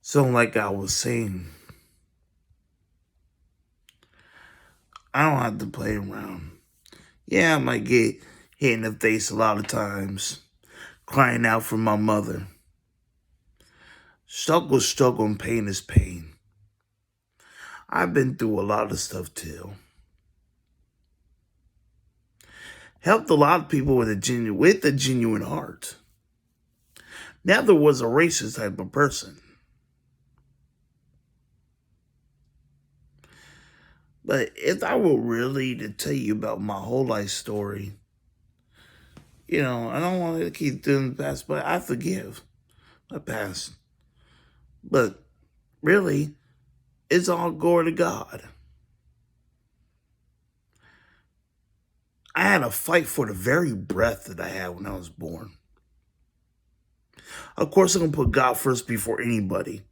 So, like I was saying, I don't have to play around. Yeah, I might get hit in the face a lot of times, crying out for my mother. Struggle is struggle and pain is pain. I've been through a lot of stuff too. Helped a lot of people with a genuine heart. Never was a racist type of person. But if I were really to tell you about my whole life story, I don't want to keep doing the past, but I forgive my past. But really, it's all glory to God. I had to fight for the very breath that I had when I was born. Of course, I'm going to put God first before anybody.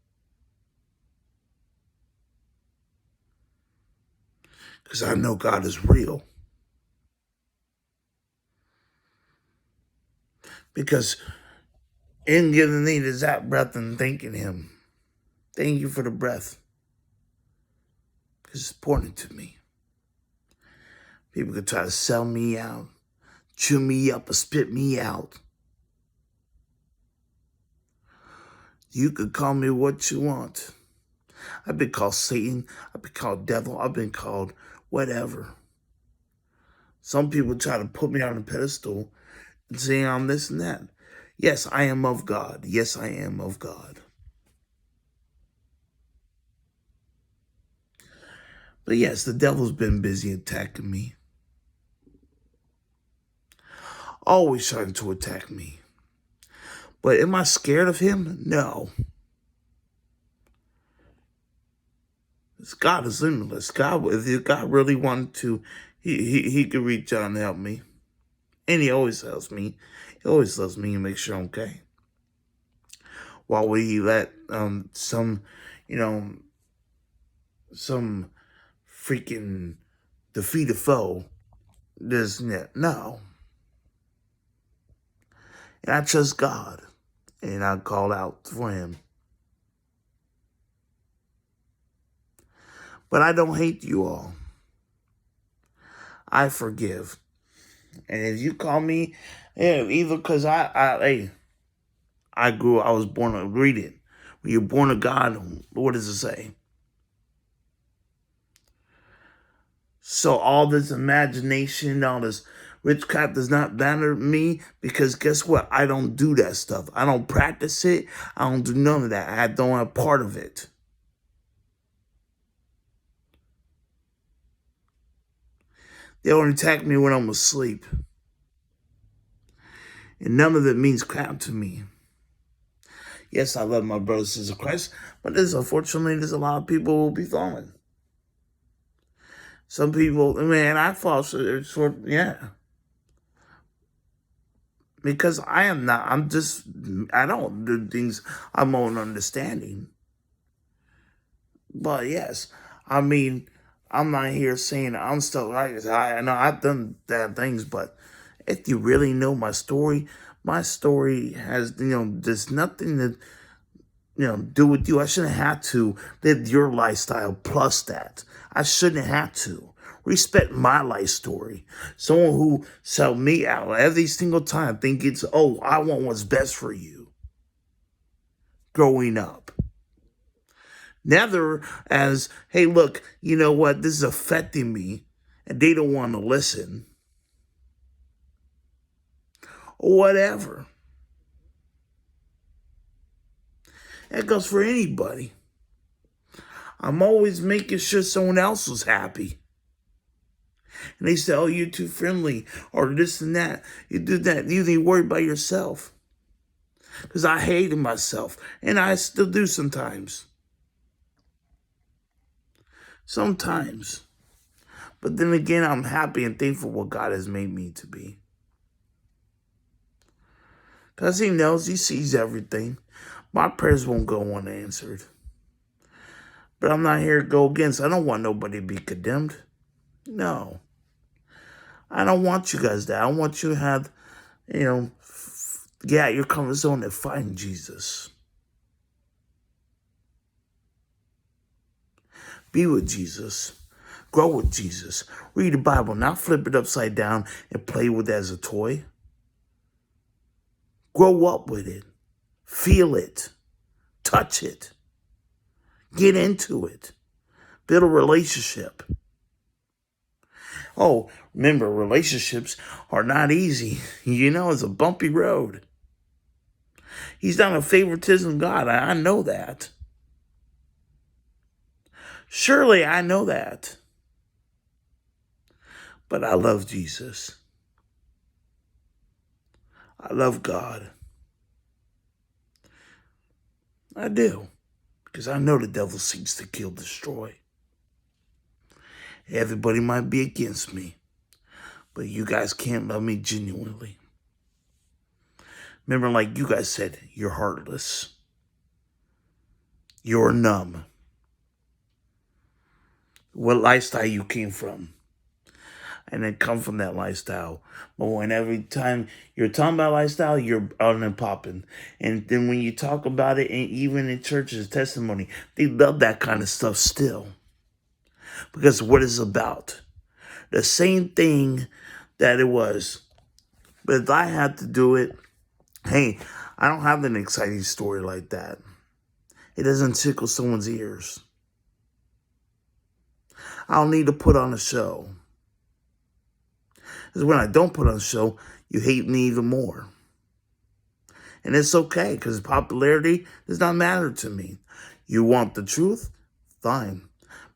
Because I know God is real. Because in giving me that breath and thanking Him, thank you for the breath. Because it's important to me. People could try to sell me out, chew me up, or spit me out. You could call me what you want. I've been called Satan. I've been called devil. I've been called whatever. Some people try to put me on a pedestal and say I'm this and that. Yes, I am of God. Yes, I am of God. But yes, the devil's been busy attacking me. Always trying to attack me. But am I scared of him? No. God is limitless. If God really wanted to, he could reach out and help me. And he always helps me. He always loves me and makes sure I'm okay. Why would he let some freaking defeated foe just no. And I trust God. And I call out for him. But I don't hate you all. I forgive. And if you call me, either because I was born to read it. When you're born of God, what does it say? So all this imagination, all this witchcraft does not matter me because guess what? I don't do that stuff. I don't practice it. I don't do none of that. I don't have part of it. They only attack me when I'm asleep. And none of it means crap to me. Yes, I love my brothers and sisters of Christ, but unfortunately, there's a lot of people who will be falling. Some people, man, I fall short, yeah. Because I don't do things I'm own understanding. But yes, I mean, I'm not here saying I'm still right. I know I've done bad things, but if you really know my story has, there's nothing to, do with you. I shouldn't have to live your lifestyle plus that. I shouldn't have to. Respect my life story. Someone who sell me out every single time think I want what's best for you. Growing up. Never as, hey, look, you know what? This is affecting me. And they don't want to listen. Or whatever. That goes for anybody. I'm always making sure someone else is happy. And they say, oh, you're too friendly, or this and that. You do that. You need to worry about yourself. Because I hated myself. And I still do sometimes. Sometimes. But then again, I'm happy and thankful what God has made me to be. Because he knows, he sees everything. My prayers won't go unanswered. But I'm not here to go against. I don't want nobody to be condemned. No. I don't want you guys to. I want you to have, get out your comfort zone and find Jesus. Be with Jesus. Grow with Jesus. Read the Bible, not flip it upside down and play with it as a toy. Grow up with it. Feel it. Touch it. Get into it. Build a relationship. Oh, remember, relationships are not easy. It's a bumpy road. He's not a favoritism God. I know that. Surely I know that. But I love Jesus. I love God. I do. Because I know the devil seeks to kill, destroy. Everybody might be against me, but you guys can't love me genuinely. Remember, like you guys said, you're heartless. You're numb. What lifestyle you came from. And then come from that lifestyle. But when every time you're talking about lifestyle, you're out and popping. And then when you talk about it, and even in churches, testimony, they love that kind of stuff still. Because what it's about. The same thing that it was. But if I had to do it, hey, I don't have an exciting story like that. It doesn't tickle someone's ears. I don't need to put on a show. Because when I don't put on a show, you hate me even more. And it's okay, because popularity does not matter to me. You want the truth? Fine.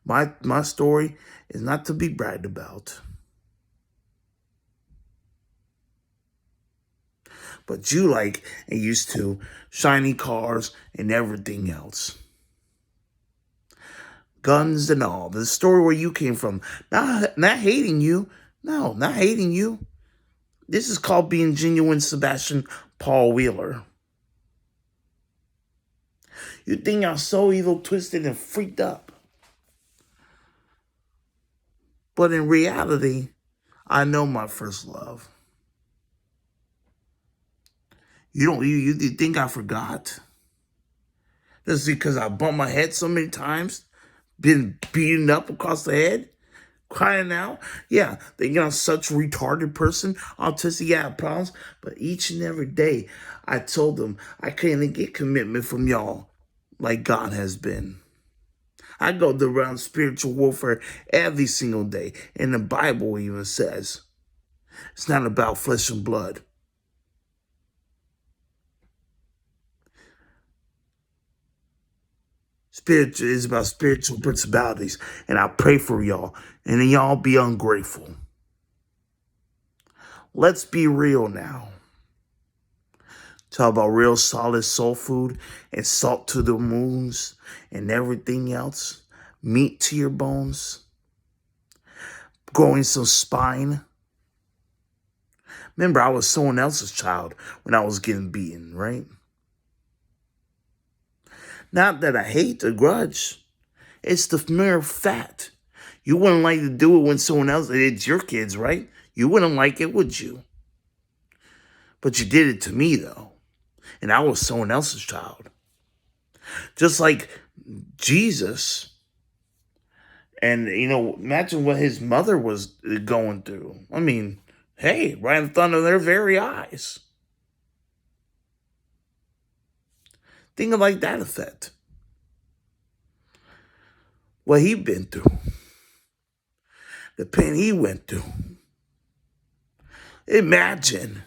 My story is not to be bragged about. But you like and used to shiny cars and everything else. Guns and all. The story where you came from. Not hating you. No, not hating you. This is called being genuine Sebastian Paul Wheeler. You think I'm so evil, twisted, and freaked up. But in reality, I know my first love. You think I forgot? That's because I bumped my head so many times, been beaten up across the head, crying out. Yeah, thinking I'm such a retarded person, autistic, yeah, problems. But each and every day, I told them I couldn't get commitment from y'all like God has been. I go around spiritual warfare every single day. And the Bible even says it's not about flesh and blood. Spiritual is about spiritual principalities. And I pray for y'all. And then y'all be ungrateful. Let's be real now. Talk about real solid soul food and salt to the wounds and everything else. Meat to your bones. Growing some spine. Remember, I was someone else's child when I was getting beaten, right? Not that I hate the grudge. It's the mere fact. You wouldn't like to do it when someone else, it's your kids, right? You wouldn't like it, would you? But you did it to me, though. And I was someone else's child. Just like Jesus. And, imagine what his mother was going through. I mean, hey, right in front of their very eyes. Think of like that effect. What he been through. The pain he went through. Imagine.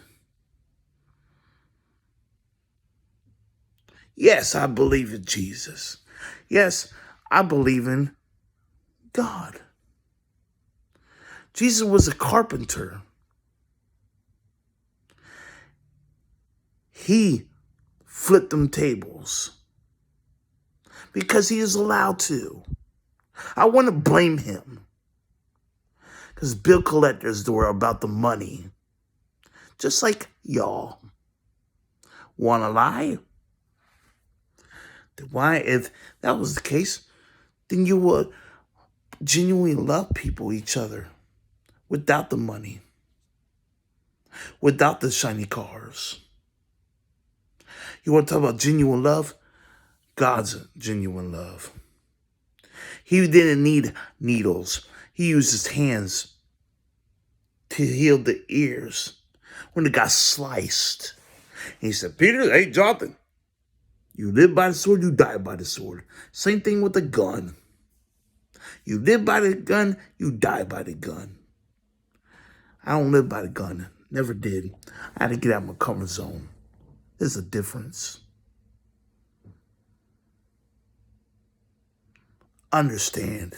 Yes, I believe in Jesus. Yes, I believe in God. Jesus was a carpenter. He flipped them tables because he is allowed to. I want to blame him because bill collectors were about the money, just like y'all. Want to lie? Then why, if that was the case, then you would genuinely love people, each other, without the money, without the shiny cars. You want to talk about genuine love? God's genuine love. He didn't need needles. He used his hands to heal the ears when it got sliced. He said, Peter, hey, Jonathan, you live by the sword, you die by the sword. Same thing with the gun. You live by the gun, you die by the gun. I don't live by the gun. Never did. I had to get out of my comfort zone. There's a difference. Understand,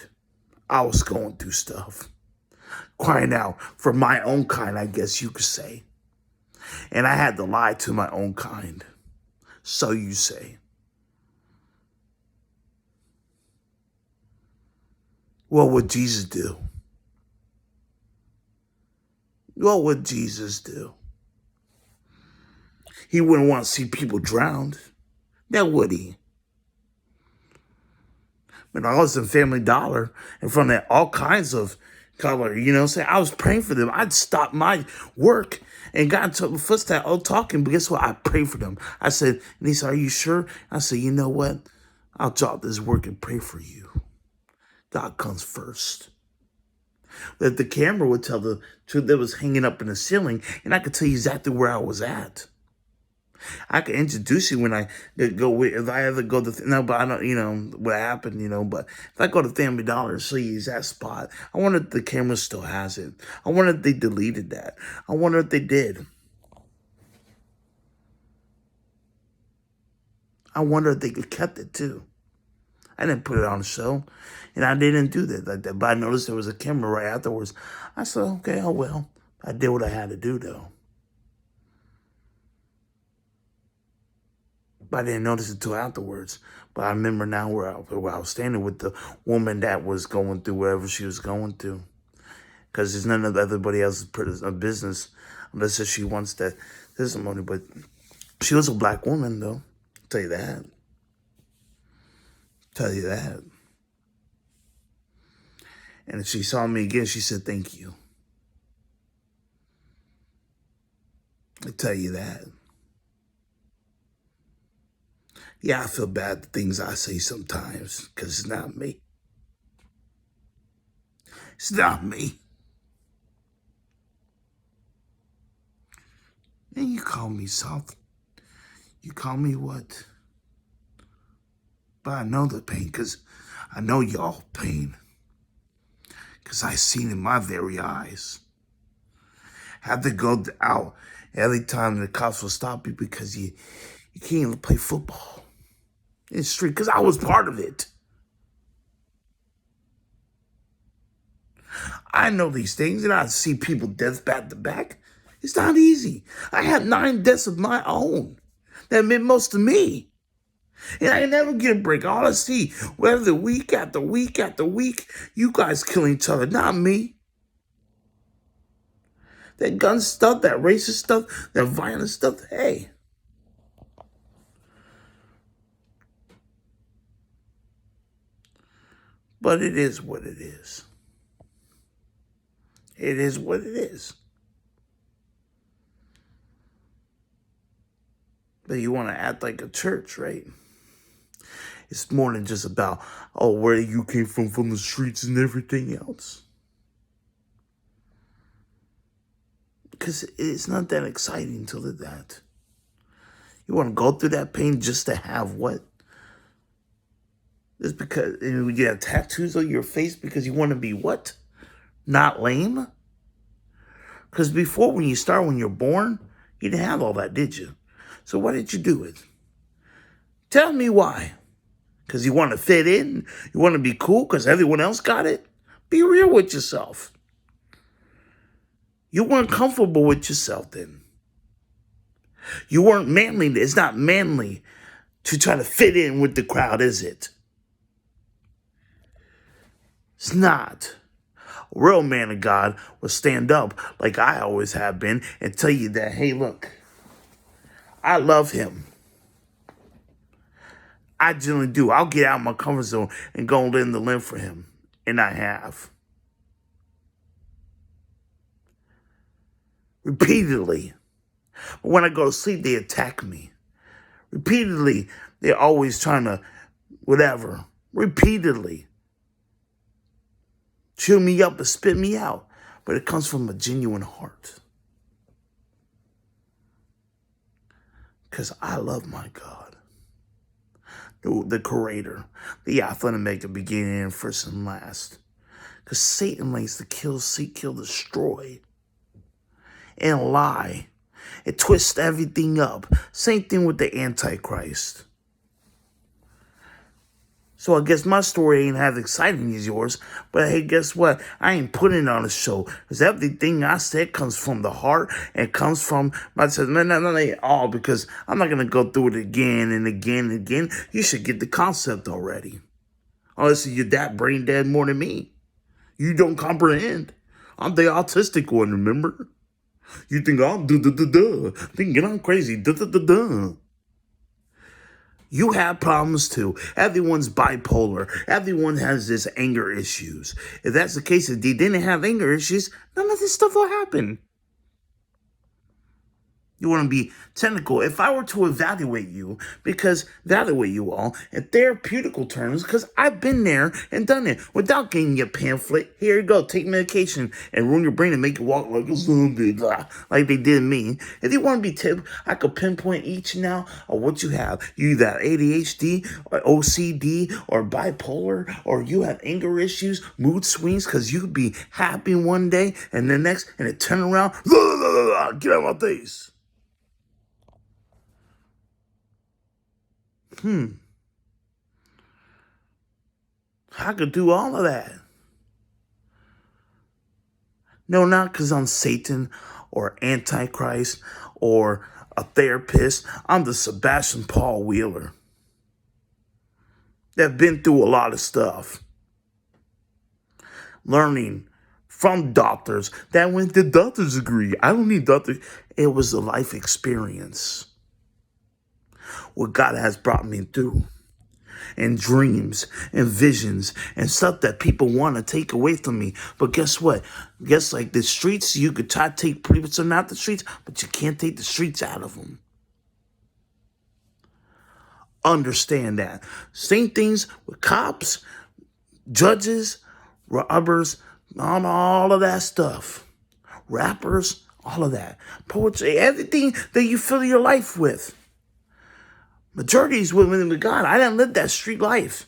I was going through stuff. Crying out for my own kind, I guess you could say. And I had to lie to my own kind. So you say. What would Jesus do? What would Jesus do? He wouldn't want to see people drowned. Now would he? When I was in Family Dollar in front of all kinds of color, say I was praying for them. I'd stop my work and got into the footstep all talking, but guess what? I prayed for them. I said, and he said, are you sure? I said, you know what? I'll drop this work and pray for you. God comes first. That the camera would tell the truth that was hanging up in the ceiling, and I could tell you exactly where I was at. I could introduce you when I go with, if I ever go to, no, but I don't, what happened, but if I go to Family Dollar and show you that spot, I wonder if the camera still has it. I wonder if they deleted that. I wonder if they did. I wonder if they could kept it too. I didn't put it on the show, and I didn't do that like that, but I noticed there was a camera right afterwards. I said, okay, oh well. I did what I had to do though. But I didn't notice it until afterwards. But I remember now where I was standing with the woman that was going through whatever she was going through. Because it's none of everybody else's business unless if she wants that testimony. But she was a black woman, though. I'll tell you that. Tell you that. And if she saw me again, she said, thank you. I tell you that. Yeah, I feel bad the things I say sometimes because it's not me. It's not me. And you call me soft. You call me what? But I know the pain because I know y'all pain. Because I seen in my very eyes. Have to go out every time the cops will stop you because you can't even play football in the street because I was part of it. I know these things, and I see people deaths back to back. It's not easy. I had 9 deaths of my own that meant most to me. And I never get a break. All I see, whether week after week after week, you guys killing each other, not me. That gun stuff, that racist stuff, that violent stuff, hey. But it is what it is. It is what it is. But you want to act like a church, right? It's more than just about, oh, where you came from the streets and everything else. Because it's not that exciting till that. You want to go through that pain just to have what? Just because you have tattoos on your face because you want to be what? Not lame? Because before, when you're born, you didn't have all that, did you? So why did you do it? Tell me why. Because you want to fit in? You want to be cool because everyone else got it? Be real with yourself. You weren't comfortable with yourself then. You weren't manly. It's not manly to try to fit in with the crowd, is it? It's not. A real man of God will stand up like I always have been and tell you that, hey, look, I love him. I generally do. I'll get out of my comfort zone and go in the limb for him. And I have. Repeatedly. But when I go to sleep, they attack me. Repeatedly, they're always trying to whatever. Repeatedly. chew me up and spit me out. But it comes from a genuine heart. Because I love my God. The Creator. The Alpha and Omega, beginning and first and last. Because Satan likes to kill, seek, kill, destroy. And lie. It twists everything up. Same thing with the Antichrist. So I guess my story ain't as exciting as yours, but hey, guess what? I ain't putting it on a show, because everything I said comes from the heart and comes from my not all, because I'm not gonna go through it again and again and again. You should get the concept already. Unless you're that brain dead more than me. You don't comprehend. I'm the autistic one, remember? You think I'm thinking I'm crazy, You have problems too. Everyone's bipolar. Everyone has this anger issues. If that's the case, if they didn't have anger issues, none of this stuff will happen. You want to be technical. If I were to evaluate you all in therapeutical terms, because I've been there and done it without getting your pamphlet. Here you go, take medication and ruin your brain and make you walk like a zombie, like they did me. If you want to be tipped, I could pinpoint each now of what you have. You either have ADHD or OCD or bipolar, or you have anger issues, mood swings, because you could be happy one day and the next, and it turn around, get out of my face. I could do all of that. No, not because I'm Satan or Antichrist or a therapist. I'm the Sebastian Paul Wheeler. They've been through a lot of stuff. Learning from doctors that went to doctor's degree. I don't need doctor. It was a life experience. What God has brought me through. And dreams and visions and stuff that people want to take away from me. But guess what? Guess like the streets, you could try to take people out the streets, but you can't take the streets out of them. Understand that. Same things with cops, judges, robbers, all of that stuff. Rappers, all of that. Poetry, everything that you fill your life with. Majority is with God. I didn't live that street life,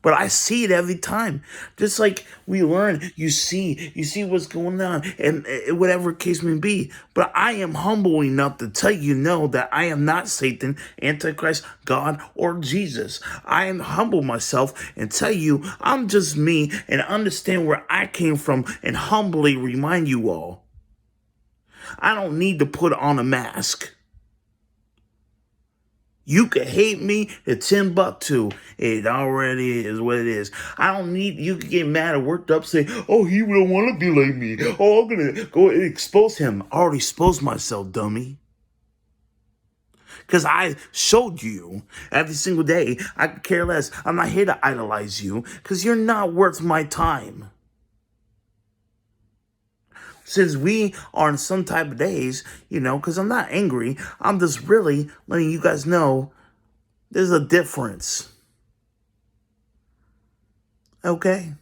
but I see it every time. Just like we learn, you see what's going on, and whatever case may be. But I am humble enough to tell you no, that I am not Satan, Antichrist, God, or Jesus. I am humble myself and tell you I'm just me, and understand where I came from, and humbly remind you all. I don't need to put on a mask. You can hate me at Timbuktu. It already is what it is. I don't need, you can get mad and worked up, say, oh, he don't want to be like me. Oh, I'm going to go and expose him. I already exposed myself, dummy. Because I showed you every single day. I could care less. I'm not here to idolize you, because you're not worth my time. Since we are in some type of days, because I'm not angry, I'm just really letting you guys know there's a difference. Okay?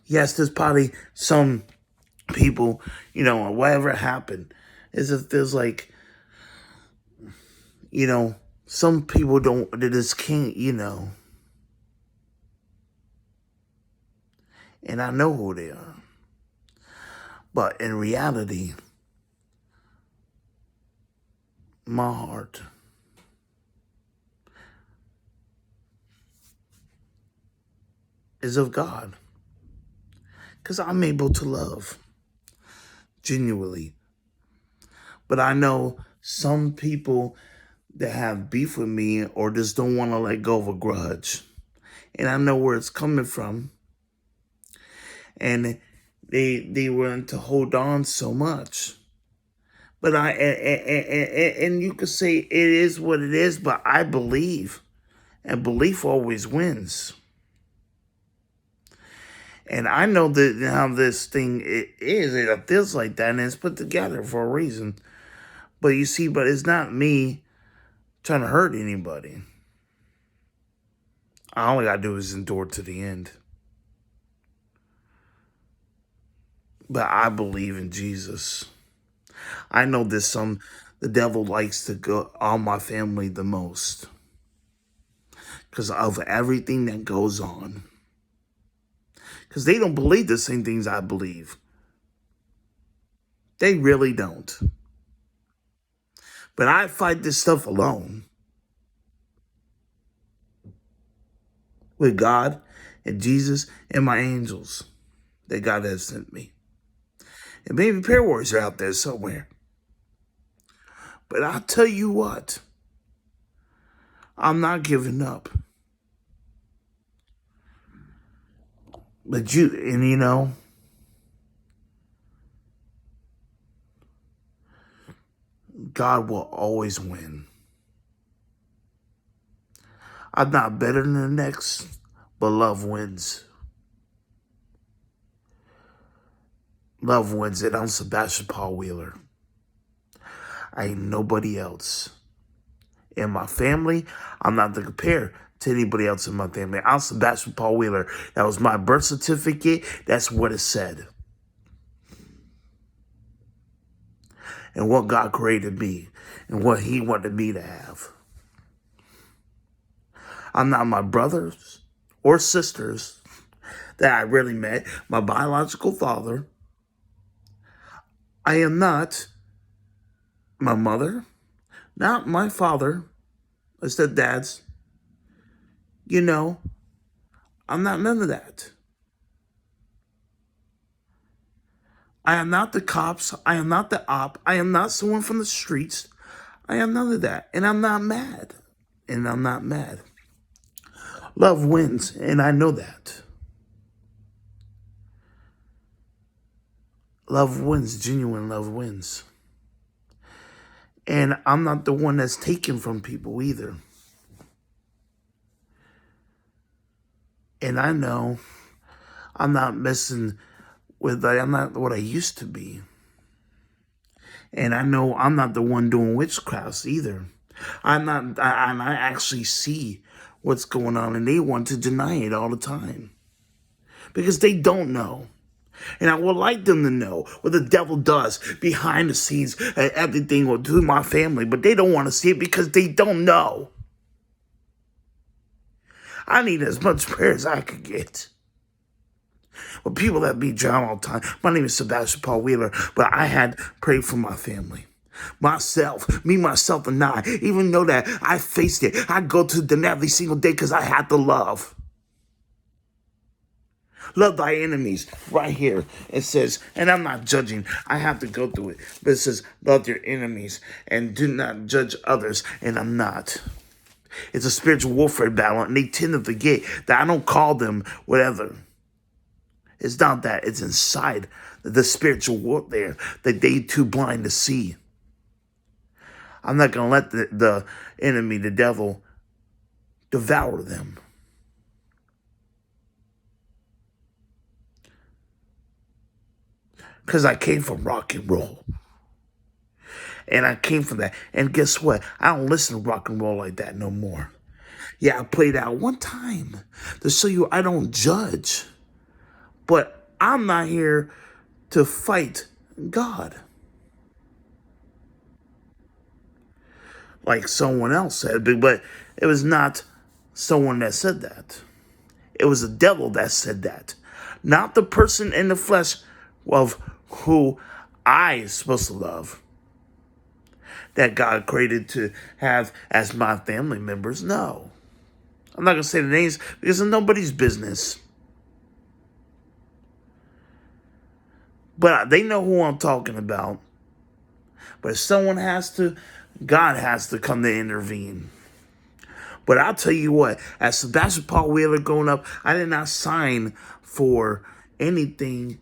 Yes, there's probably some people, whatever happened, is if there's like, some people they just can't, and I know who they are. But in reality, my heart is of God. Because I'm able to love genuinely. But I know some people that have beef with me or just don't want to let go of a grudge. And I know where it's coming from. And they want to hold on so much. But and you could say it is what it is, but I believe. And belief always wins. And I know that how this thing it feels like that, and it's put together for a reason. But you see, but it's not me trying to hurt anybody. All I gotta do is endure to the end. but I believe in Jesus. I know the devil likes to go on my family the most because of everything that goes on. Because they don't believe the same things I believe. They really don't. But I fight this stuff alone with God and Jesus and my angels that God has sent me. And maybe prayer warriors are out there somewhere. But I'll tell you what, I'm not giving up. But God will always win. I'm not better than the next, but love wins. Love wins it. I'm Sebastian Paul Wheeler. I ain't nobody else. In my family, I'm not to compare to anybody else in my family. I'm Sebastian Paul Wheeler. That was my birth certificate. That's what it said. And what God created me and what he wanted me to have. I'm not my brothers or sisters that I really met, my biological father. I am not my mother, not my father. I said dads. I'm not none of that. I am not the cops. I am not the op. I am not someone from the streets. I am none of that. And I'm not mad. And I'm not mad. Love wins, and I know that. Love wins. Genuine love wins. And I'm not the one that's taken from people either. And I know I'm not messing with, I'm not what I used to be. And I know I'm not the one doing witchcrafts either. And I actually see what's going on, and they want to deny it all the time. Because they don't know. And I would like them to know what the devil does behind the scenes and everything will do to my family, but they don't want to see it because they don't know. I need as much prayer as I could get. But people that be drowned all the time. My name is Sebastian Paul Wheeler, but I had prayed for my family. Myself, and I, even though that I faced it, I go to them every single day because I had to love. Love thy enemies, right here. It says, and I'm not judging, I have to go through it, but it says, love your enemies and do not judge others, and I'm not. It's a spiritual warfare battle, and they tend to forget that I don't call them whatever. It's not that. It's inside the spiritual warfare that they too blind to see. I'm not going to let the enemy, the devil, devour them. Because I came from rock and roll. And I came from that. And guess what? I don't listen to rock and roll like that no more. Yeah, I played out one time to show you I don't judge. But I'm not here to fight God. Like someone else said, but it was not someone that said that. It was the devil that said that. Not the person in the flesh of who I supposed to love. That God created to have as my family members. No. I'm not going to say the names because it's nobody's business. But they know who I'm talking about. But if someone has to, God has to come to intervene. But I'll tell you what, as Sebastian Paul Wheeler growing up, I did not sign for anything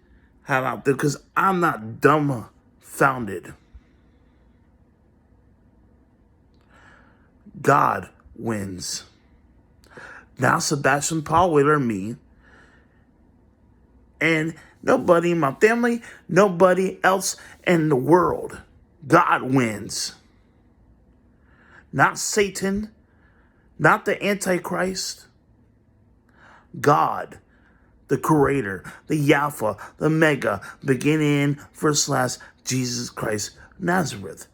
out there because I'm not dumbfounded. God wins. Now Sebastian Paul Wheeler, me, and nobody in my family, nobody else in the world. God wins. Not Satan, not the Antichrist. God, the Creator, the Alpha, the Mega, beginning, first, last, Jesus Christ, Nazareth.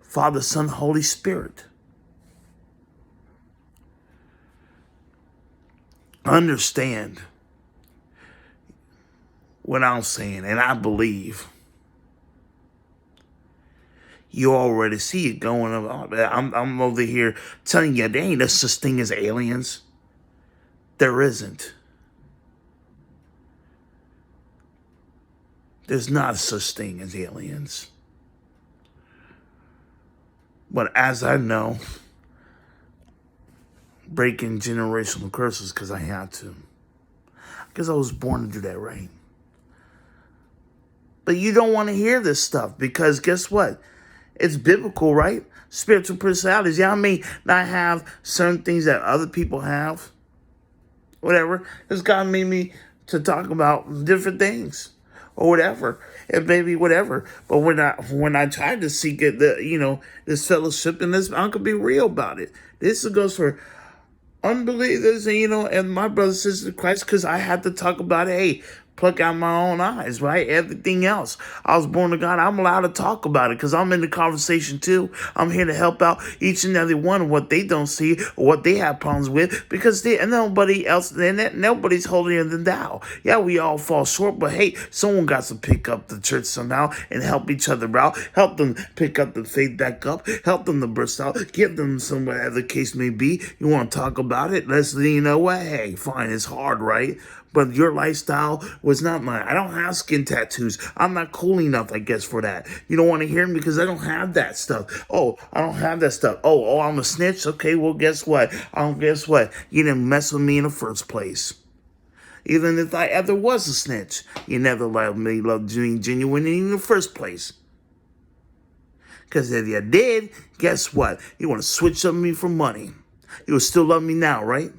Father, Son, Holy Spirit. Understand what I'm saying, and I believe you already see it going on. I'm over here telling you, there ain't no such thing as aliens. There isn't. There's not such thing as aliens. But as I know, breaking generational curses because I had to. Because I was born to do that, right? But you don't want to hear this stuff because guess what? It's biblical, right? Spiritual personalities. Yeah, I may not have certain things that other people have. Whatever. Because God made me to talk about different things. Or whatever. It may be whatever. But when I tried to seek it, this fellowship and this, I could be real about it. This goes for unbelievers and my brothers and sisters in Christ, because I had to talk about it. Hey, pluck out my own eyes, right? Everything else. I was born to God. I'm allowed to talk about it because I'm in the conversation too. I'm here to help out each and every one of what they don't see or what they have problems with, because nobody else, nobody's holier than thou. Yeah, we all fall short, but hey, someone got to pick up the church somehow and help each other out. Help them pick up the faith back up. Help them to burst out. Give them some, whatever the case may be. You want to talk about it? You know what? Hey, fine. It's hard, right? But your lifestyle was not mine. I don't have skin tattoos. I'm not cool enough, I guess, for that. You don't want to hear me because I don't have that stuff. Oh, I don't have that stuff. Oh, I'm a snitch? Okay, well, guess what? Guess what? You didn't mess with me in the first place. Even if I ever was a snitch, you never loved me, genuine in the first place. Because if you did, guess what? You want to switch up me for money. You would still love me now, right?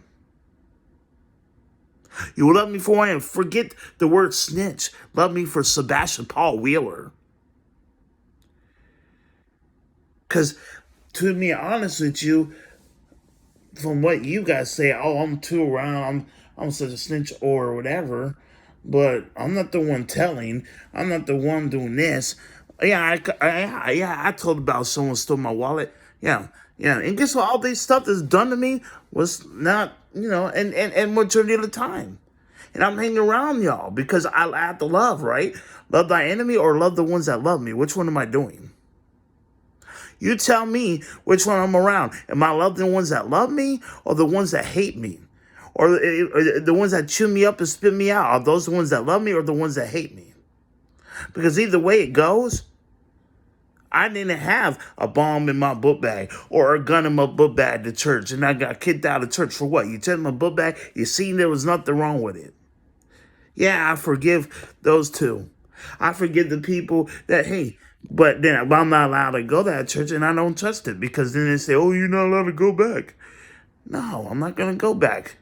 You will love me for I am. Forget the word snitch. Love me for Sebastian Paul Wheeler. Because to be honest with you, from what you guys say, oh, I'm too around, I'm such a snitch or whatever, but I'm not the one telling. I'm not the one doing this. Yeah, I told about someone stole my wallet. Yeah. And guess what? All this stuff that's done to me was not, and majority of the time. And I'm hanging around y'all because I have to love, right? Love thy enemy or love the ones that love me. Which one am I doing? You tell me which one I'm around. Am I love the ones that love me or the ones that hate me? Or the ones that chew me up and spit me out? Are those the ones that love me or the ones that hate me? Because either way it goes, I didn't have a bomb in my book bag or a gun in my book bag at the church, and I got kicked out of church for what? You checked my book bag, you seen there was nothing wrong with it. Yeah, I forgive those two. I forgive the people that, hey, but then I'm not allowed to go to that church, and I don't trust it, because then they say, oh, you're not allowed to go back. No, I'm not going to go back.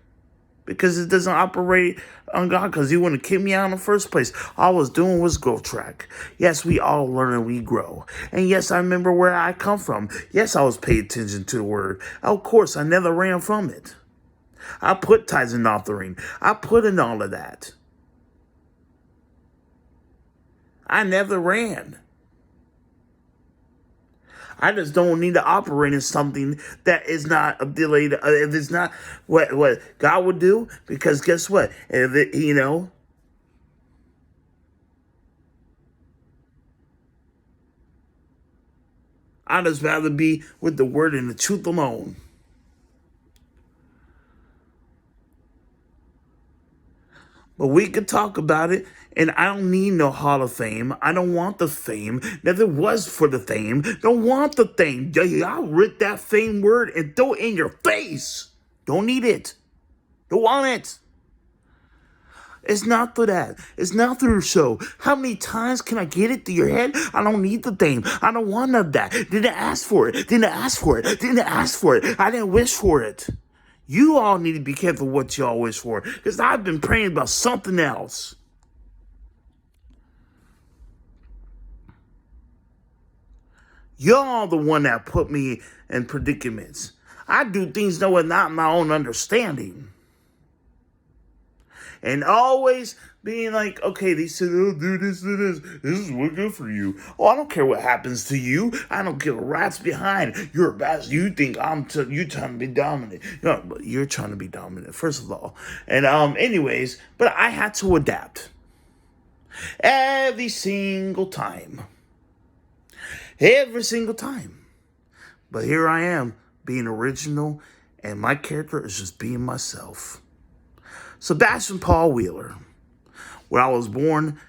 Because it doesn't operate on God, because He wouldn't kick me out in the first place. All I was doing was growth track. Yes, we all learn and we grow. And yes, I remember where I come from. Yes, I was paying attention to the word. Of course, I never ran from it. I put tithes and offering. I put in all of that. I never ran. I just don't need to operate in something that is not a delayed. If it's not what God would do, because guess what? If it, I'd just rather be with the word and the truth alone. But we could talk about it, and I don't need no Hall of Fame. I don't want the fame. Never was for the fame. Don't want the fame. Y'all rip that fame word and throw it in your face. Don't need it. Don't want it. It's not for that. It's not for the show. How many times can I get it to your head? I don't need the fame. I don't want none of that. Didn't ask for it. Didn't ask for it. Didn't ask for it. I didn't wish for it. You all need to be careful what y'all wish for, because I've been praying about something else. Y'all the one that put me in predicaments. I do things that were not my own understanding. and always being like, okay, they said, oh, do this, do this. This is what good for you. Oh, I don't care what happens to you. I don't give a rat's behind. You're a bastard. You think you trying to be dominant. No, but you're trying to be dominant, first of all. And anyways, but I had to adapt. Every single time. Every single time. But here I am, being original, and my character is just being myself. Sebastian Paul Wheeler, where I was born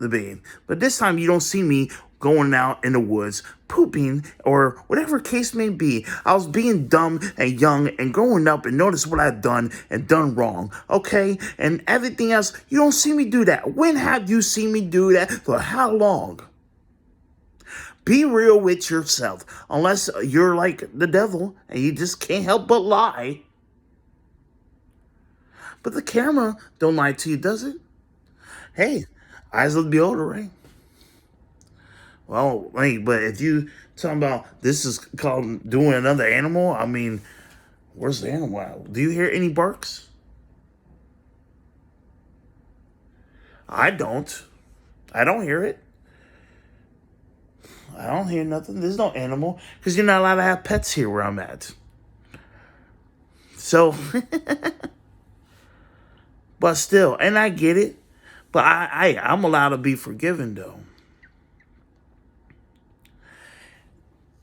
to be. But this time you don't see me going out in the woods, pooping, or whatever case may be. I was being dumb and young and growing up and notice what I've done and done wrong, okay? And everything else, you don't see me do that. When have you seen me do that? For how long? Be real with yourself. Unless you're like the devil and you just can't help but lie. But the camera don't lie to you, does it? Hey, eyes of the beholder, right? Well, wait, but if you talking about this is called doing another animal, I mean, where's the animal at? Do you hear any barks? I don't. I don't hear it. I don't hear nothing. There's no animal because you're not allowed to have pets here where I'm at. So, but still, and I get it. But I'm allowed to be forgiven though.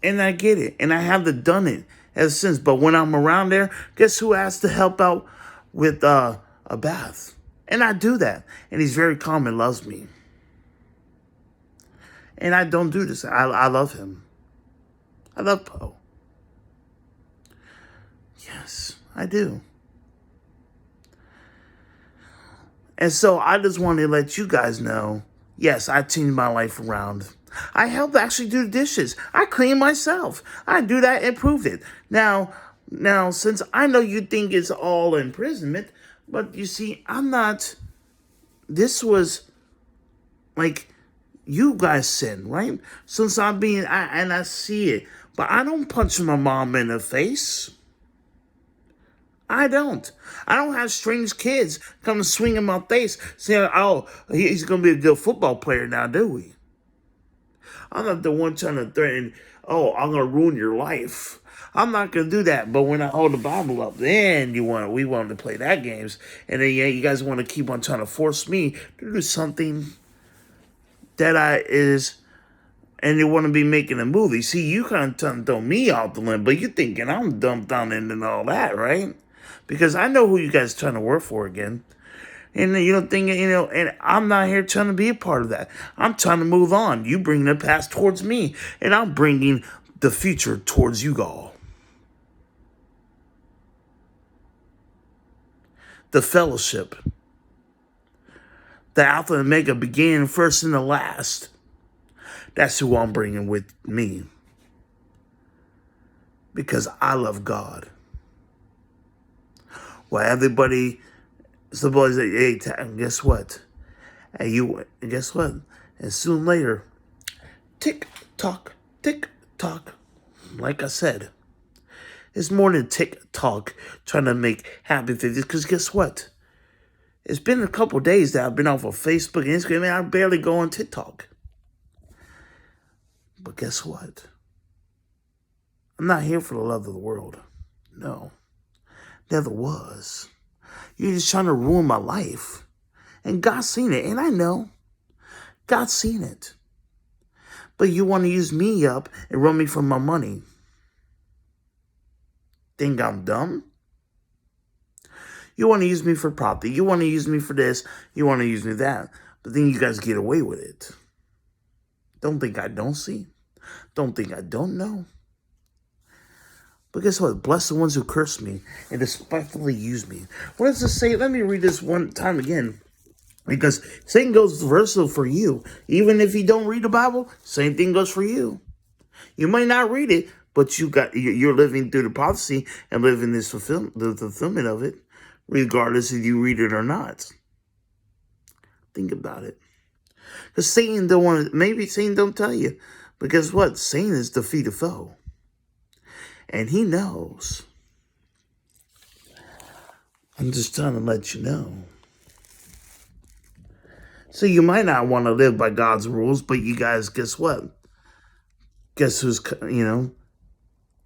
And I get it. And I haven't done it ever since. But when I'm around there, guess who has to help out with a bath? And I do that. And he's very calm and loves me. And I don't do this. I love him. I love Poe. Yes, I do. And so I just wanted to let you guys know, yes, I changed my life around. I helped actually do the dishes. I clean myself. I do that and prove it. Now, since I know you think it's all imprisonment, but you see, I'm not. This was like you guys sin, right? Since I see it, but I don't punch my mom in the face. I don't. I don't have strange kids come swing in my face saying, oh, he's going to be a good football player now, do we? I'm not the one trying to threaten, oh, I'm going to ruin your life. I'm not going to do that. But when I hold the Bible up, then we want to play that games. And then you guys want to keep on trying to force me to do something that and you want to be making a movie. See, you kind of trying to throw me off the limb, but you're thinking I'm dumped down and all that, right? Because I know who you guys are trying to work for again. And you don't think, and I'm not here trying to be a part of that. I'm trying to move on. You bring the past towards me, and I'm bringing the future towards you all. The fellowship. The Alpha and Omega, beginning first and the last. That's who I'm bringing with me. Because I love God. Well, everybody supposed to say, hey, guess what? And guess what? And soon later, tick tock, like I said, it's more than tick tock trying to make happy 50s. Because guess what? It's been a couple days that I've been off of Facebook and Instagram, and I barely go on TikTok. But guess what? I'm not here for the love of the world. No. Never was. You're just trying to ruin my life. And God's seen it. And I know. God's seen it. But you want to use me up and run me for my money. Think I'm dumb? You want to use me for property. You want to use me for this. You want to use me that. But then you guys get away with it. Don't think I don't see. Don't think I don't know. But guess what? Bless the ones who curse me and despitefully use me. What does it say? Let me read this one time again. Because same goes versatile for you. Even if you don't read the Bible, same thing goes for you. You might not read it, but you're living through the prophecy and living the fulfillment of it, regardless if you read it or not. Think about it. Because Satan maybe Satan don't tell you. But guess what? Satan is defeated foe. And he knows. I'm just trying to let you know. So you might not want to live by God's rules, but you guys, guess what? Guess who's, and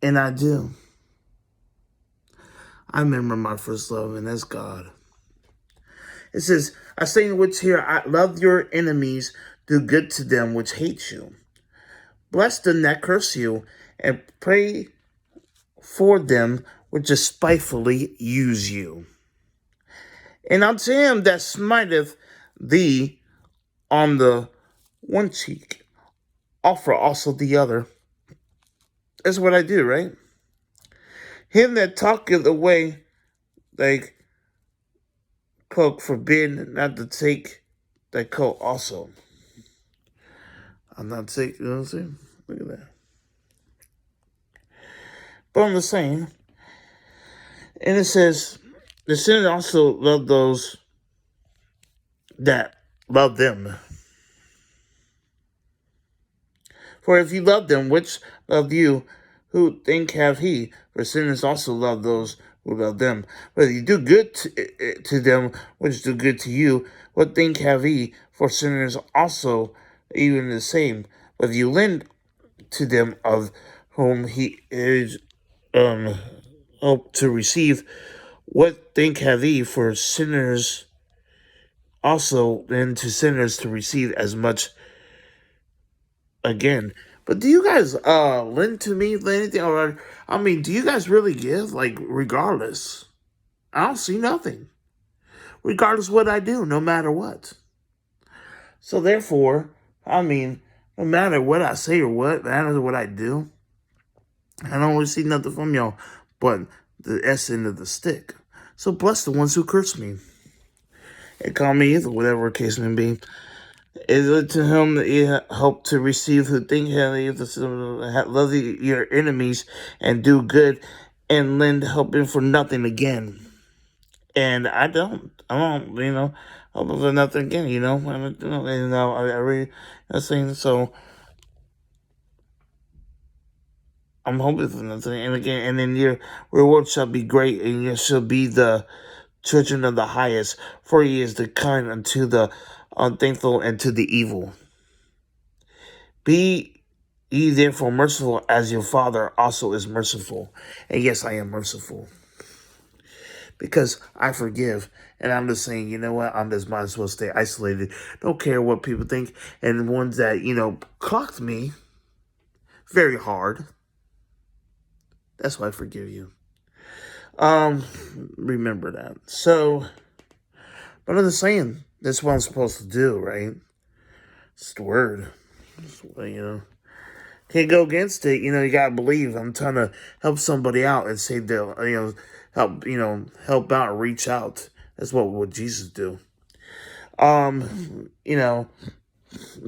I do. I remember my first love, and that's God. It says, I say in which here, I love your enemies, do good to them which hate you. Bless them that curse you, and pray for them which despitefully use you. And unto him that smiteth thee on the one cheek, offer also the other. That's what I do, right? Him that talketh away like cloak, forbid not to take thy coat also. I'm not taking, you know what I'm saying? Look at that. But I'm the same. And it says, the sinner also love those that love them. For if you love them which love you, who think have he? For sinners also love those who love them. But if you do good to them which do good to you, what think have he? For sinners also even the same. But if you lend to them of whom he is hope to receive, what think have ye? For sinners also lend to sinners to receive as much again. But do you guys lend to me anything? Or I mean, do you guys really give? Like, regardless, I don't see nothing. Regardless what I do, no matter what. So therefore, I mean, no matter what I say or what matters what I do, I don't really see nothing from y'all but the S end of the stick. So bless the ones who curse me and call me either, whatever case may be. Is it to him that you hope to receive who think highly of the love your enemies and do good and lend helping for nothing again? And I don't, hope for nothing again, I really, I'm saying, so I'm hoping for nothing. And again, and then your reward shall be great, and you shall be the children of the highest, for he is the kind unto the unthankful and to the evil. Be ye therefore merciful as your Father also is merciful. And yes, I am merciful. Because I forgive. And I'm just saying, you know what? I'm just might as well stay isolated. Don't care what people think. And the ones that, clocked me very hard, that's why I forgive you. Remember that. So, but I'm just saying, that's what I'm supposed to do, right? It's the word. Can't go against it. You gotta believe. I'm trying to help somebody out and say they'll, help out, reach out. That's what would Jesus do.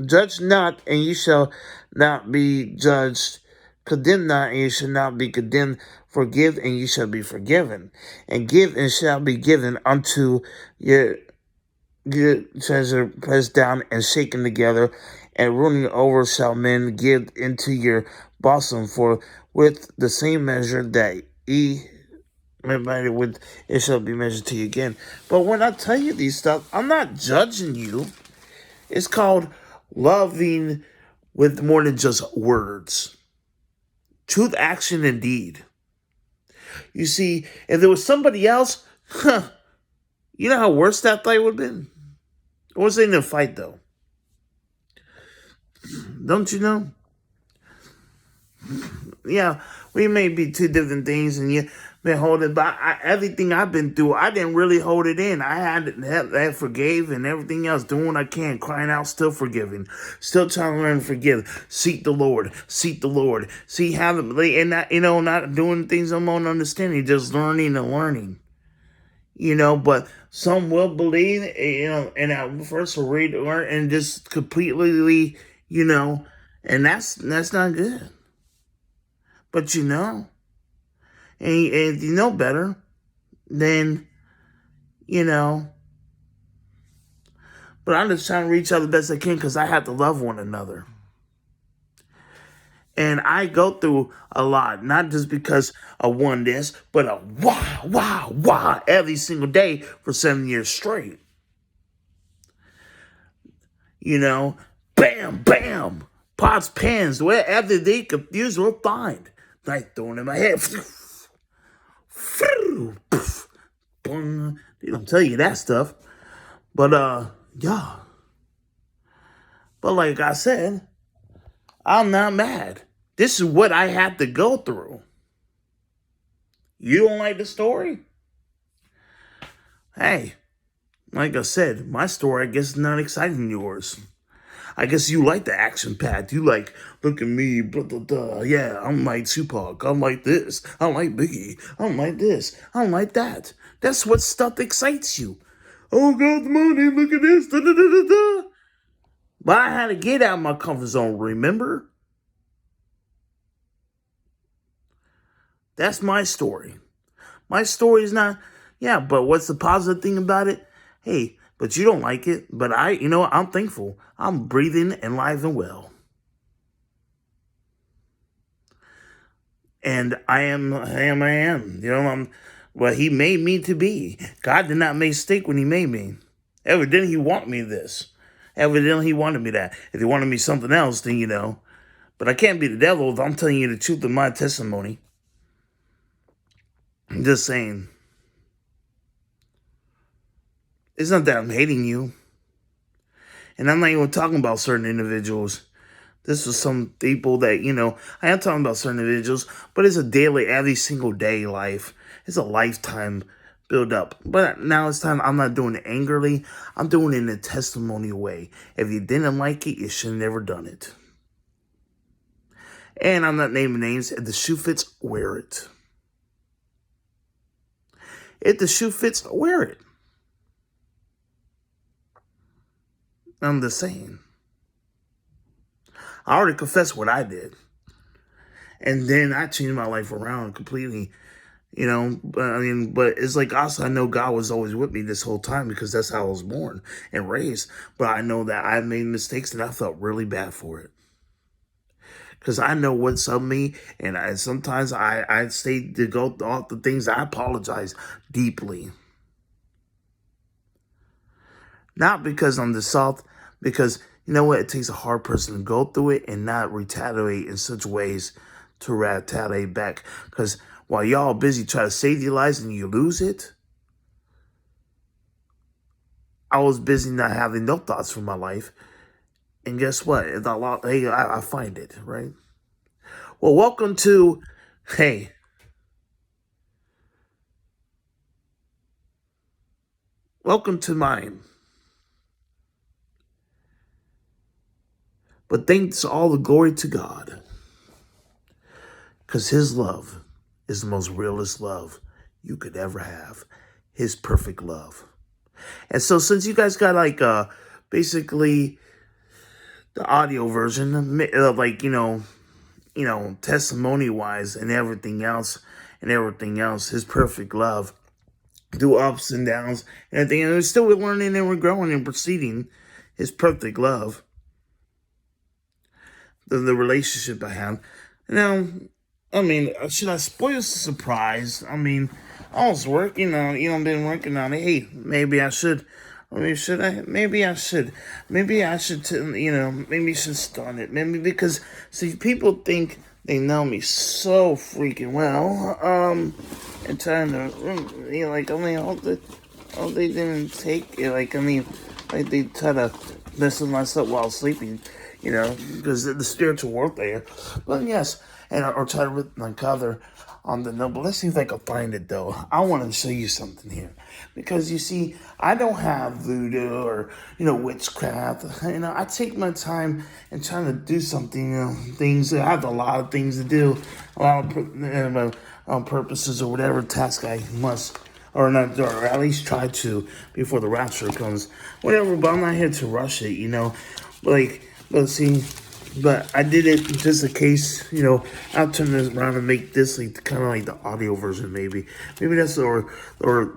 Judge not, and you shall not be judged. Condemn not, and you shall not be condemned. Forgive, and you shall be forgiven. And give, and shall be given unto your treasure, pressed down and shaken together, and running over shall men give into your bosom. For with the same measure that ye measured with, it shall be measured to you again. But when I tell you these stuff, I'm not judging you. It's called loving with more than just words. Truth, action, and deed. You see, if there was somebody else, you know how worse that fight would have been? It wasn't a fight, though. Don't you know? Yeah, we may be two different things, and you been holding, but everything I've been through, I didn't really hold it in. I had forgave and everything else, doing what I can, crying out, still forgiving, still trying to learn to forgive. Seek the Lord, seek the Lord. See how, and not, not doing things on my own understanding, just learning and learning. But some will believe, and at first will read, learn, and just completely, and that's not good. But and if you know better, then, but I'm just trying to reach out the best I can because I have to love one another. And I go through a lot, not just because of one this, but a wow every single day for 7 years straight. You know, bam, bam, pots, pans, wherever they confuse or find. Like throwing in my head. They don't tell you that stuff. But, yeah. But like I said, I'm not mad. This is what I had to go through. You don't like the story? Hey, like I said, my story, I guess, is not exciting than yours. I guess you like the action packed. You like, look at me, blah, blah, blah. Yeah, I'm like Tupac. I'm like this. I'm like Biggie. I'm like this. I'm like that. That's what stuff excites you. Oh, God's money, look at this. Da, da, da, da, da. But I had to get out of my comfort zone, remember? That's my story. My story is not, yeah, but what's the positive thing about it? Hey, but you don't like it. But I'm thankful. I'm breathing and alive and well. And I am. I'm what he made me to be. God did not make a mistake when he made me. Evidently, he wanted me this. Evidently, he wanted me that. If he wanted me something else, then. But I can't be the devil if I'm telling you the truth of my testimony. I'm just saying. It's not that I'm hating you. And I'm not even talking about certain individuals. This was some people that, I am talking about certain individuals, but it's a daily, every single day life. It's a lifetime build up. But now it's time. I'm not doing it angrily. I'm doing it in a testimonial way. If you didn't like it, you should have never done it. And I'm not naming names. If the shoe fits, wear it. If the shoe fits, wear it. I'm just saying. I already confessed what I did. And then I changed my life around completely. But it's like also I know God was always with me this whole time because that's how I was born and raised. But I know that I made mistakes and I felt really bad for it. Because I know what's of me, and sometimes I stay to go off the things. I apologize deeply. Not because I'm the soft, because you know what? It takes a hard person to go through it and not retaliate in such ways to retaliate back. Because while y'all busy trying to save your lives and you lose it, I was busy not having no thoughts for my life. And guess what? I find it, right? Well, welcome to mine. But thanks all the glory to God. Because his love is the most realest love you could ever have. His perfect love. And so since you guys got basically the audio version of testimony wise and everything else, his perfect love through ups and downs and everything. And we're still learning and we're growing and proceeding his perfect love. The relationship I have. Now, should I spoil the surprise? I was working on, been working on it. Hey, maybe I should. Should I? Maybe I should. Maybe I should, maybe you should start it. Maybe because, see, people think they know me so freaking well. And trying to, they didn't take it. They try to mess with myself while sleeping, because the spiritual warfare. But yes, or try to uncover on the noble. Let's see if I can find it though. I want to show you something here, because you see, I don't have voodoo or witchcraft. I take my time and trying to do something. Things. I have a lot of things to do, a lot of purposes or whatever task I must. Or not, or at least try to before the rapture comes. Whatever, but I'm not here to rush it, but I did it just in case, I'll turn this around and make this kind of like the audio version, maybe. Maybe that's, or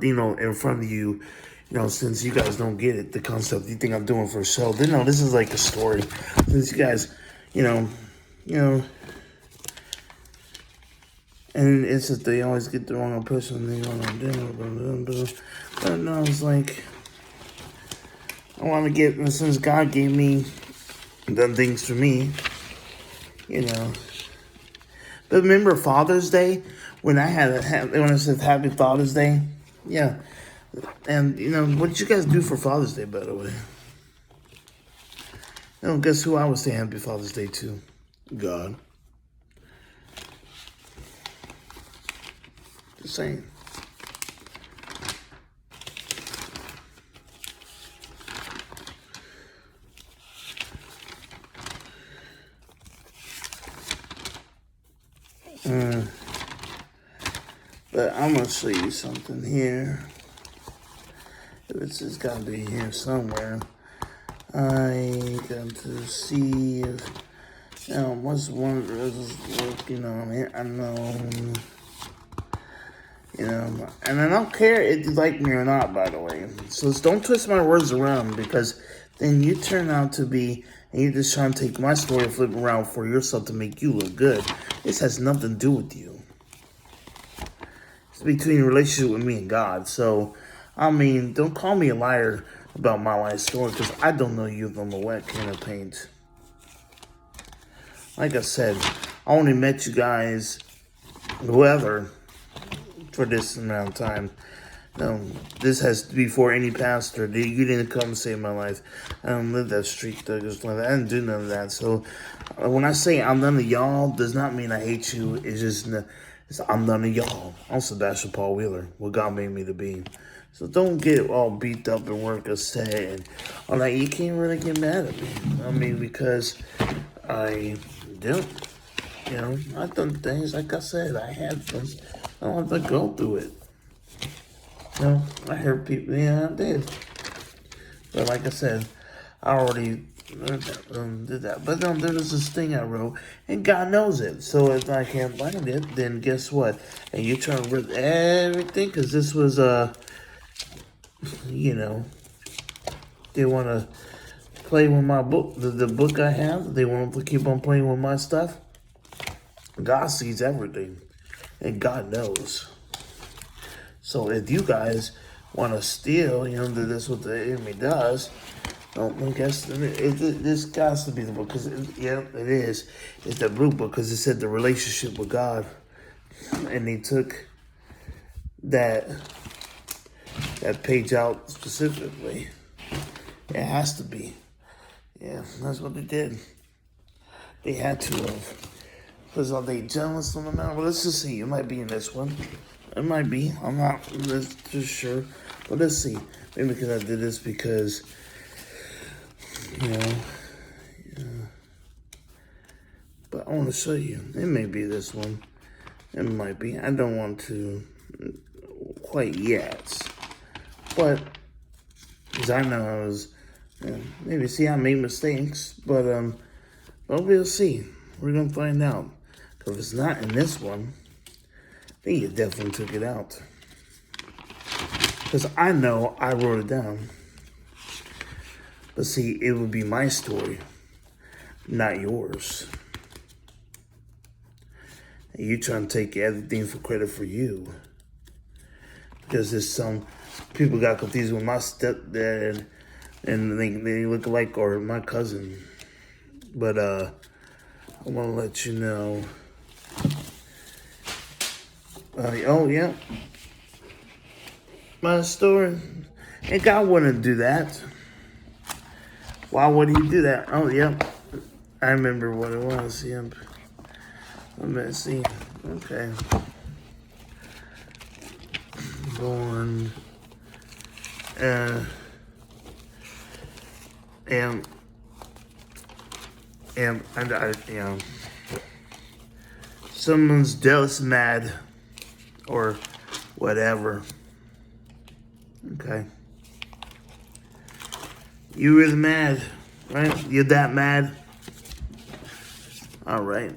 in front of you, since you guys don't get it, the concept you think I'm doing for a show. Then, no, this is like a story. Since you guys, and it's just they always get the wrong impression. They want to do, but no, it's like, I want to get, since God gave me, done things for me, you know. But remember Father's Day? When I said Happy Father's Day? Yeah. And, what did you guys do for Father's Day, by the way? Guess who I was saying Happy Father's Day to? God. Just saying. But I'm going to show you something here. It's just got to be here somewhere. I got to see if, what's one of those, I know, and I don't care if you like me or not, by the way. So don't twist my words around, because then you turn out to be, and you're just trying to take my story and flip it around for yourself to make you look good. This has nothing to do with you. It's between a relationship with me and God. So, don't call me a liar about my life story, because I don't know you from a wet can of paint. Like I said, I only met you guys, whoever, for this amount of time. This has before any pastor. You didn't come save my life. I don't live that street. I didn't do none of that. So when I say I'm none of y'all, does not mean I hate you. It's just I'm none of y'all. I'm Sebastian Paul Wheeler, what God made me to be. So don't get all beat up and work upset and all that. You can't really get mad at me. Because I do. I've done things, like I said, I had things. I don't have to go through it. I heard people, I did. But like I said, I already did that. But there was this thing I wrote, and God knows it. So if I can't find it, then guess what? And you try to rip everything, because this was, they want to play with my book, the book I have. They want to keep on playing with my stuff. God sees everything, and God knows. So if you guys want to steal, that's what the enemy does. I guess this has to be the book, because it is. It's the blue book, because it said the relationship with God, and they took that page out specifically. It has to be. Yeah, that's what they did. They had to have. Because are they jealous on the mountain? Well, let's just see. It might be in this one. It might be. I'm not just sure. But let's see. Maybe because I did this because, But I want to show you. It may be this one. It might be. I don't want to quite yet. But, because I know I was, maybe see I made mistakes. But we'll see. We're going to find out. Because if it's not in this one, then you definitely took it out. Because I know I wrote it down. But see, it would be my story, not yours. And you trying to take everything for credit for you. Because there's some people got confused with my stepdad, and they look alike, or my cousin. But I want to let you know. Oh, yeah. My story. And God wouldn't do that. Why would he do that? Oh, yeah. I remember what it was. Yep. Let's see. Okay. Born. And someone's jealous, mad, or whatever. Okay. You really mad, right? You're that mad? All right.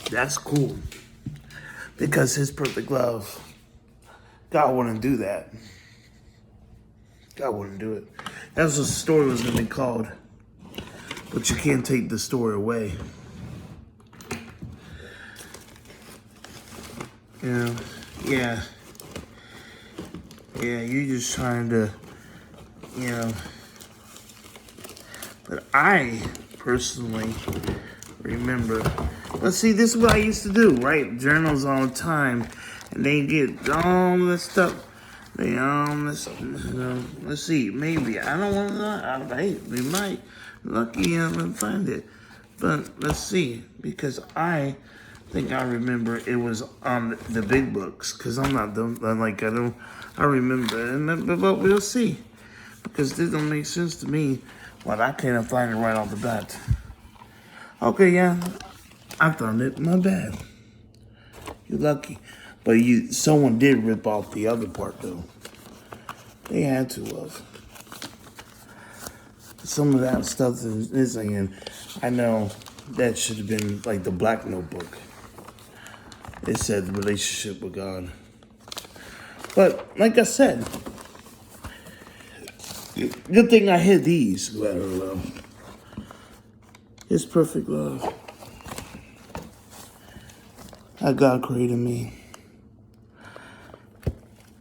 That's cool. Because his perfect love, God wouldn't do that. God wouldn't do it. That's what the story was going to be called. But you can't take the story away. Yeah. Yeah, you're just trying to, But I personally remember. But see, this is what I used to do, right? Journals all the time, and they get all this stuff. They this. Let's see, maybe I don't want to. Hey, we might lucky and find it, but let's see because I think I remember it was on the big books because I'm not dumb. Like I don't. I remember, but we'll see because this don't make sense to me. Well, I can't find it right off the bat. Okay, yeah, I found it. My bad. You're lucky. But someone did rip off the other part though. They had to have. Some of that stuff is saying, I know that should have been like the Black Notebook. It said relationship with God. But like I said, good thing I hid these. His perfect love. How God created me.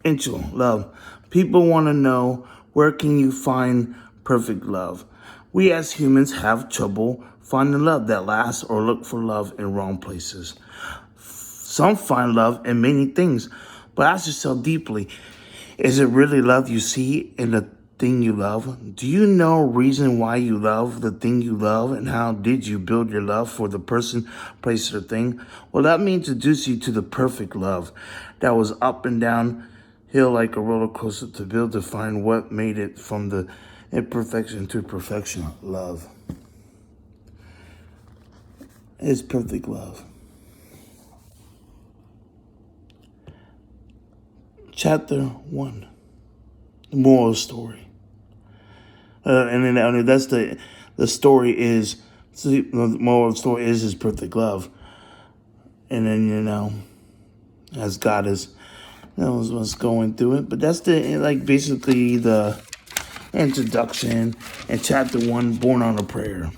Angel, love. People want to know, where can you find perfect love? We as humans have trouble finding love that lasts or look for love in wrong places. Some find love in many things, but ask yourself deeply, is it really love you see in the thing you love? Do you know reason why you love the thing you love, and how did you build your love for the person, place, or thing? Well, let me introduce you to the perfect love that was up and down hill like a roller coaster to build to find what made it from the imperfection to perfection. Love is perfect love. Chapter 1, the moral story. And then that's the story is, the moral story is his perfect love. And then, as God is, knows what's going through it. But that's basically the introduction in chapter 1, Born on a Prayer.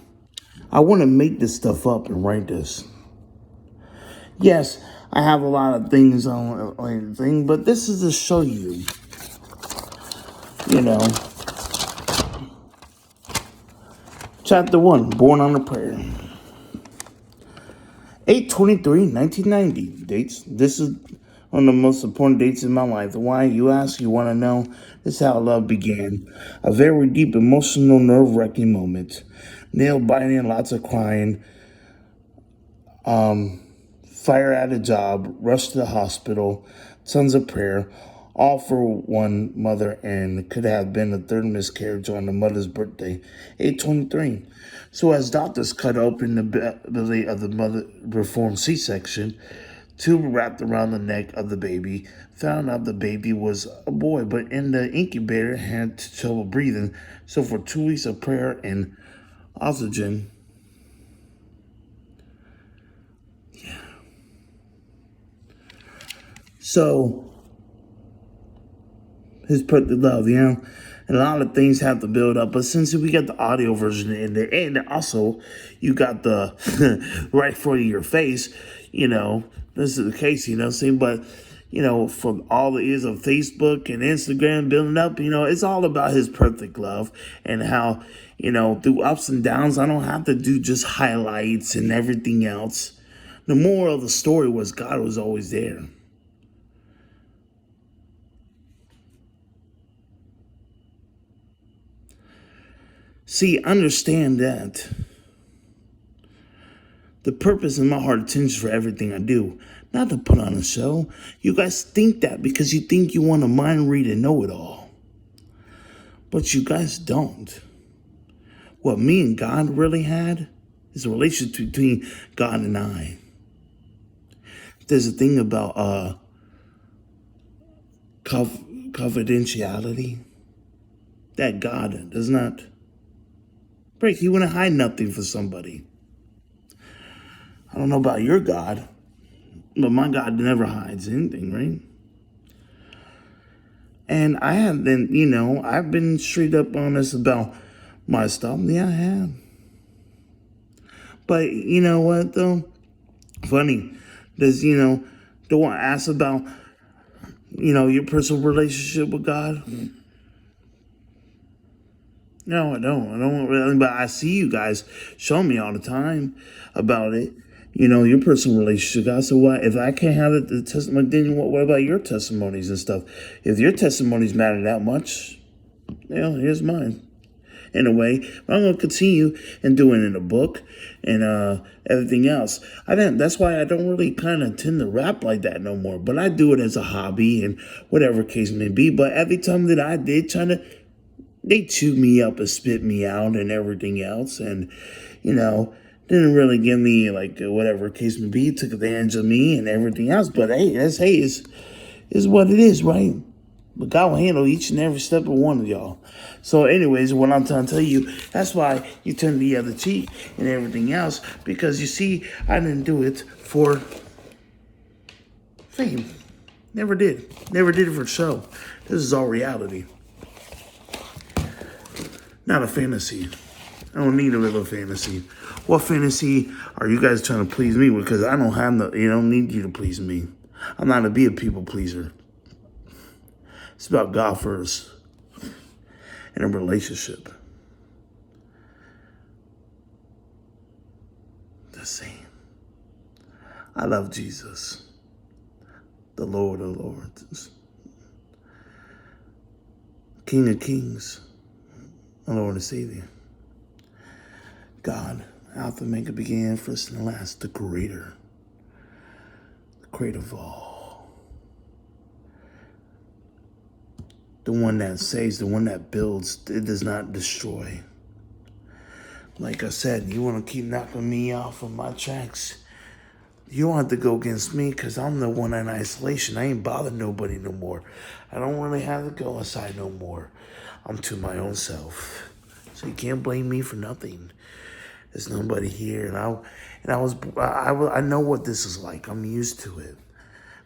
I want to make this stuff up and write this. Yes, I have a lot of things on the thing, but this is to show you, Chapter 1, Born on a Prayer. 8/23/1990 dates. This is one of the most important dates in my life. Why, you ask, you want to know? This is how love began. A very deep, emotional, nerve-wracking moment. Nail biting, lots of crying. Fire at a job, rush to the hospital, tons of prayer. All for one mother, and could have been a third miscarriage on the mother's birthday, 8/23. So as doctors cut open the belly of the mother, performed C-section, tube wrapped around the neck of the baby, found out the baby was a boy, but in the incubator had trouble breathing. So for 2 weeks of prayer and oxygen, so his perfect love, and a lot of things have to build up. But since we got the audio version in there, and also you got the right front of your face, this is the case, saying, but from all the years of Facebook and Instagram building up, it's all about his perfect love and how, through ups and downs, I don't have to do just highlights and everything else. The moral of the story was God was always there. See, understand that the purpose in my heart intention for everything I do, not to put on a show. You guys think that because you think you want to mind read and know it all. But you guys don't. What me and God really had is a relationship between God and I. There's a thing about confidentiality that God does not break. He wouldn't hide nothing for somebody. I don't know about your God, but my God never hides anything, right? And I have been, I've been straight up honest about my stuff. Yeah, I have. But you know what, though? Funny. Does, don't want to ask about, your personal relationship with God? No, I don't. I don't really, but I see you guys show me all the time about it. Your personal relationship, guys. So what if I can't have the testimony? Then what about your testimonies and stuff? If your testimonies matter that much, here's mine. In a way, but I'm gonna continue and doing it in a book and everything else. That's why I don't really kind of tend to rap like that no more. But I do it as a hobby and whatever case may be. But every time that I did, they chewed me up and spit me out and everything else, and didn't really give me like whatever case may be. Took advantage of me and everything else. But hey, is what it is, right? But God will handle each and every step of one of y'all. So anyways, what I'm trying to tell you, that's why you turn the other cheek and everything else. Because you see, I didn't do it for fame. Never did. Never did it for show. This is all reality. Not a fantasy. I don't need a little fantasy. What fantasy are you guys trying to please me with? Because I don't have don't need you to please me. I'm not to be a people pleaser. It's about God first and a relationship. The same. I love Jesus, the Lord of Lords, King of Kings, my Lord and Savior. God, Alpha, Omega, began, first and last, the Creator of all. The one that saves, the one that builds, it does not destroy. Like I said, you want to keep knocking me off of my tracks, you don't have to go against me because I'm the one in isolation. I ain't bothering nobody no more. I don't really have to go outside no more. I'm to my own self. So you can't blame me for nothing. There's nobody here. I know what this is like. I'm used to it.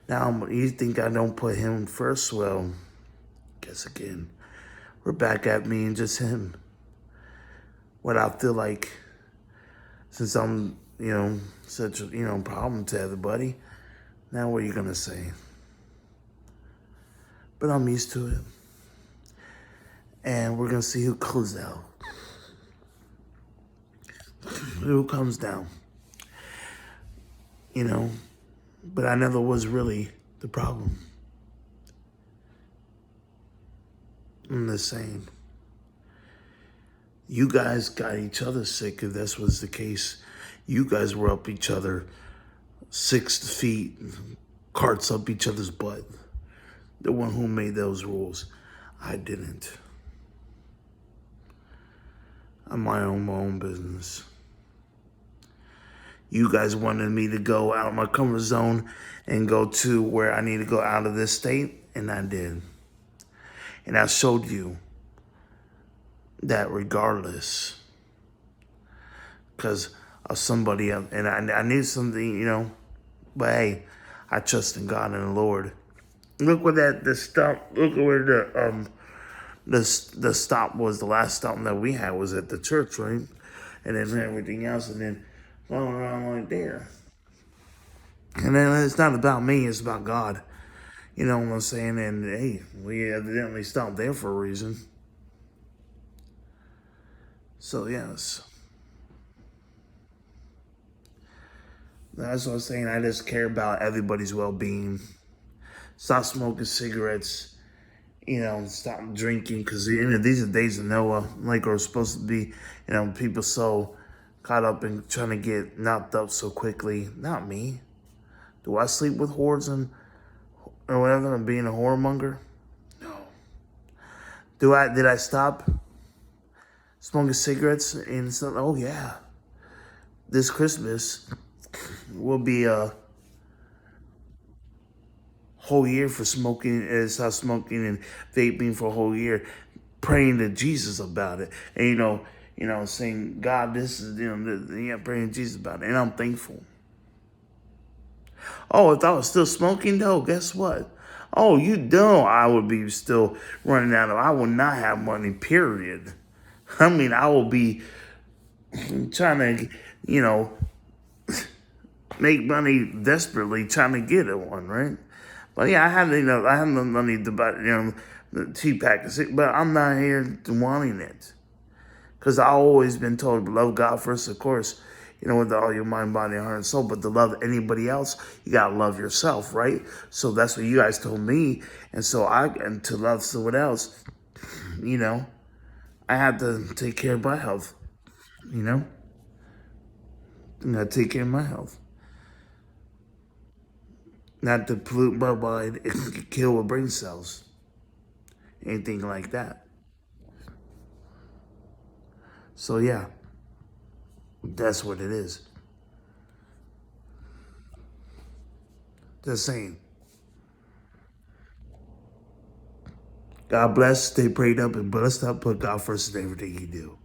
Now, you think I don't put him first? Well, guess again, we're back at me and just him. What I feel like, since I'm, such a, problem to everybody, now what are you going to say? But I'm used to it. And we're going to see who goes out. Who comes down. But I never was really the problem. I'm just saying. You guys got each other sick if this was the case. You guys were up each other 6 feet, carts up each other's butt. The one who made those rules. I didn't. I'm my own business. You guys wanted me to go out of my comfort zone and go to where I need to go out of this state, and I did. And I showed you that regardless, because of somebody else, and I need something, but hey, I trust in God and the Lord. Look where look where the stop was. The last stop that we had was at the church, right? And then everything else, and then going around like there. And then it's not about me, it's about God. You know what I'm saying? And hey, we evidently stopped there for a reason. So yes. That's what I'm saying. I just care about everybody's well-being. Stop smoking cigarettes. Stop drinking, because these are days of Noah, like we're supposed to be. People so caught up in trying to get knocked up so quickly. Not me. Do I sleep with whores or whatever and being a whoremonger? No. Did I stop smoking cigarettes and stuff? Oh yeah. This Christmas will be a whole year for smoking, and stop smoking and vaping for a whole year, praying to Jesus about it. And saying, God, this is, praying to Jesus about it. And I'm thankful. Oh, if I was still smoking though, guess what? Oh, you don't. I would be still running out I will not have money, period. I mean, I will be trying to, make money desperately trying to get one, right? But yeah, I have no money to buy, the cheap pack of cigarettes, but I'm not here wanting it. Because I've always been told to love God first, of course, with all your mind, body, heart, and soul. But to love anybody else, you gotta love yourself, right? So that's what you guys told me. And so and to love someone else, you know, I had to take care of my health, you know? I gotta take care of my health. Not to pollute my mind and kill my brain cells. Anything like that. So yeah, that's what it is. Just saying. God bless, stay prayed up and blessed up, put God first in everything you do.